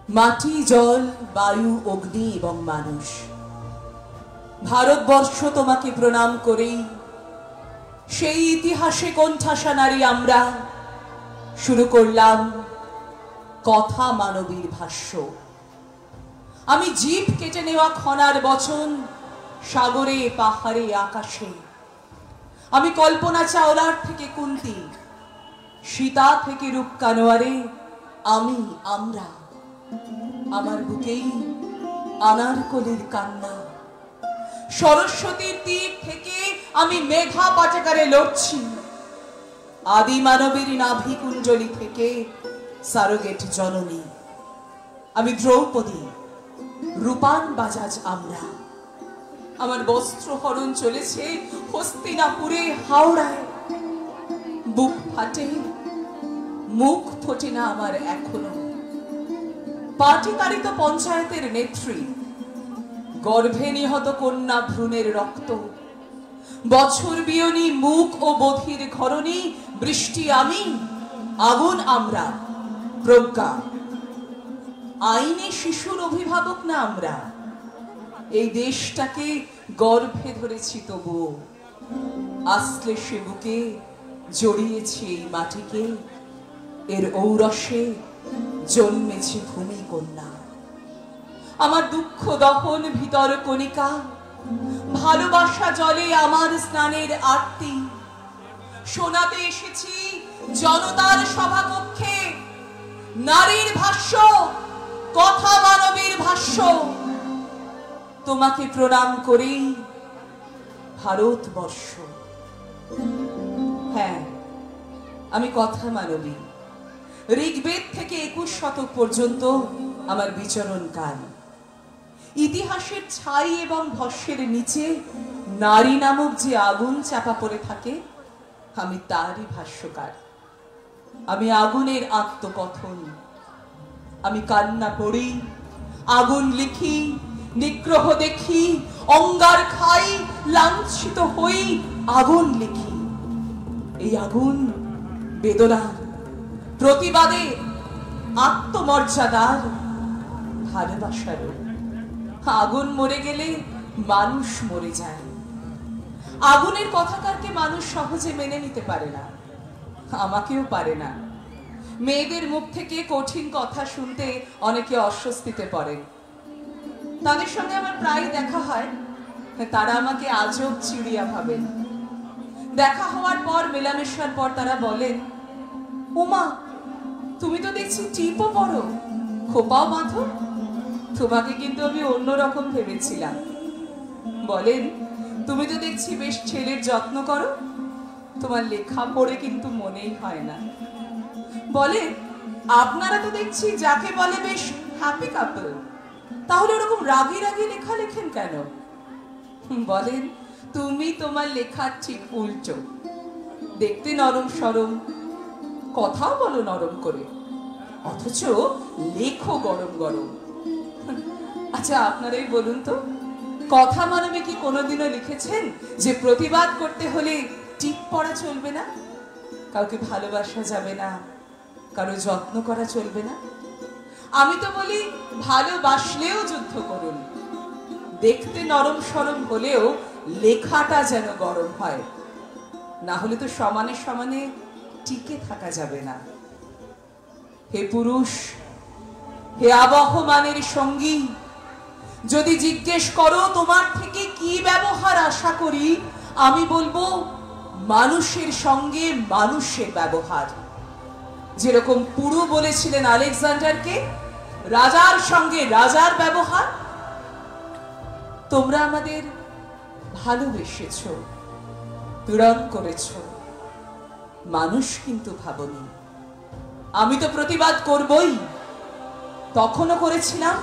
মাটি জল বায়ু অগ্নি এবং মানুষ, ভারতবর্ষ তোমাকে প্রণাম করেই সেই ইতিহাসে কোণঠাসা নারী আমরা শুরু করলাম কথা মানবীর ভাষ্য। আমি জিভ কেটে নেওয়া খনার বচন সাগরে পাহাড়ে আকাশে, আমি কল্পনা চাওলার থেকে কুন্তি, সীতা থেকে রূপ কানোয়ারে, আমি আমরা, আমার বুকেই আনারকলির কান্না, সরস্বতীর তীর থেকে আমি মেঘা পাটাকারে লড়ছি, আদি মানবের নাভি কুঞ্জলি থেকে সারোগেট জননী, আমি দ্রৌপদী, রূপান বাজাজ আমরা, আমার বস্ত্র হরণ চলেছে হস্তিনাপুরে হাওড়ায়, বুক ফাটে মুখ ফোটে না আমার এখনো, পাটিকারিত পঞ্চায়েতের নেত্রী, গর্ভে নিহত কন্যা ভ্রূণের রক্ত, বছর বিয়নী মুখ ও বধির ঘরণী, বৃষ্টি আমি, আগুন আমরা, প্রজ্ঞা, আইনে শিশুর অভিভাবক না আমরা, এই দেশটাকে গর্ভে ধরেছি তবুও, আসলে সে বুকে জড়িয়েছি এই মাটিকে, এর ঔরসে জন্মেছি ভূমি কন্যা। আমার দুঃখ দহন ভিতর কণিকা, ভালোবাসা জলে আমার স্নানের আরতি, শোনাতে এসেছি জনতার সভাকক্ষে নারীর ভাষ্য, কথা মানবীর ভাষ্য। তোমাকে প্রণাম করি ভারতবর্ষ। হ্যাঁ, আমি কথা মানবী। ঋগ্বেদ থেকে 21 শতক পর্যন্ত আমার বিচরণ কাল। ইতিহাসের ছাই এবং ভস্যের নিচে নারী নামক যে আগুন চাপা পড়ে থাকে, আমি তারই ভাষ্যকার। আমি আগুনের আত্মকথন। আমি কান্না করি, আগুন লিখি, নিগ্রহ দেখি, অঙ্গার খাই, লাঞ্ছিত হই, আগুন লিখি। এই আগুন বেদনার, প্রতিবাদে, আত্মমর্যাদার, ভালোবাসারও। আগুন মরে গেলে মানুষ মরে যায়। আগুনের কথাকারকে মানুষ সহজে মেনে নিতে পারে না, আমাকেও পারে না। মেয়েদের মুখ থেকে কঠিন কথা শুনতে অনেকে অস্বস্তিতে পড়ে। তাদের সঙ্গে আমার প্রায় দেখা হয়, তারা আমাকে আজব চিড়িয়া ভাবেন। দেখা হওয়ার পর, মেলামেশার পর তারা বলেন, ওমা, তুমি তো দেখছি টিপও পড়ো, খোপাও বাঁধো, তোমাকে কিন্তু আমি অন্যরকম ভেবেছিলাম। বলেন, তুমি তো দেখছি বেশ ছেলের যত্ন করো, তোমার লেখা পড়ে কিন্তু মনেই হয় না। বলে, আপনারা তো দেখছি যাকে বলে বেশ হ্যাপি কাপল, তাহলে ওরকম রাগি রাগি লেখা লেখেন কেন? বলেন, তুমি তোমার লেখার ঠিক উল্টো, দেখতে নরম সরম, কথাও বলো নরম করে, অথচ লেখো গরম গরম। আচ্ছা, আপনারাই বলুন তো, কথা মানবে কি কোনোদিনও লিখেছেন যে প্রতিবাদ করতে হলে টিপ পড়া চলবে না, কাউকে ভালোবাসা যাবে না, কারো যত্ন করা চলবে না? আমি তো বলি, ভালোবাসলেও যুদ্ধ করুন, দেখতে নরম সরম হলেও লেখাটা যেন গরম হয়, না হলে তো সমানে সমানে টিকে থাকা যাবে না। হে পুরুষ, হে আবহমানের সঙ্গী, যদি জিজ্ঞেস করো তোমার থেকে কি ব্যবহার আশা করি, আমি বলবো মানুষের সঙ্গে মানুষের ব্যবহার। যেরকম পুরু বলেছিলেন আলেকজান্ডারকে, রাজার সঙ্গে রাজার ব্যবহার। তোমরা আমাদের ভালোবেসেছ, পীড়ন করেছ, মানুষ কিন্তু ভাবনি। আমি তো প্রতিবাদ করবই, তখনও করেছিলাম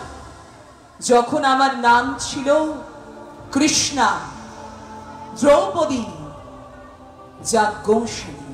যখন আমার নাম ছিল কৃষ্ণা, দ্রৌপদী, যাজ্ঞসেনী।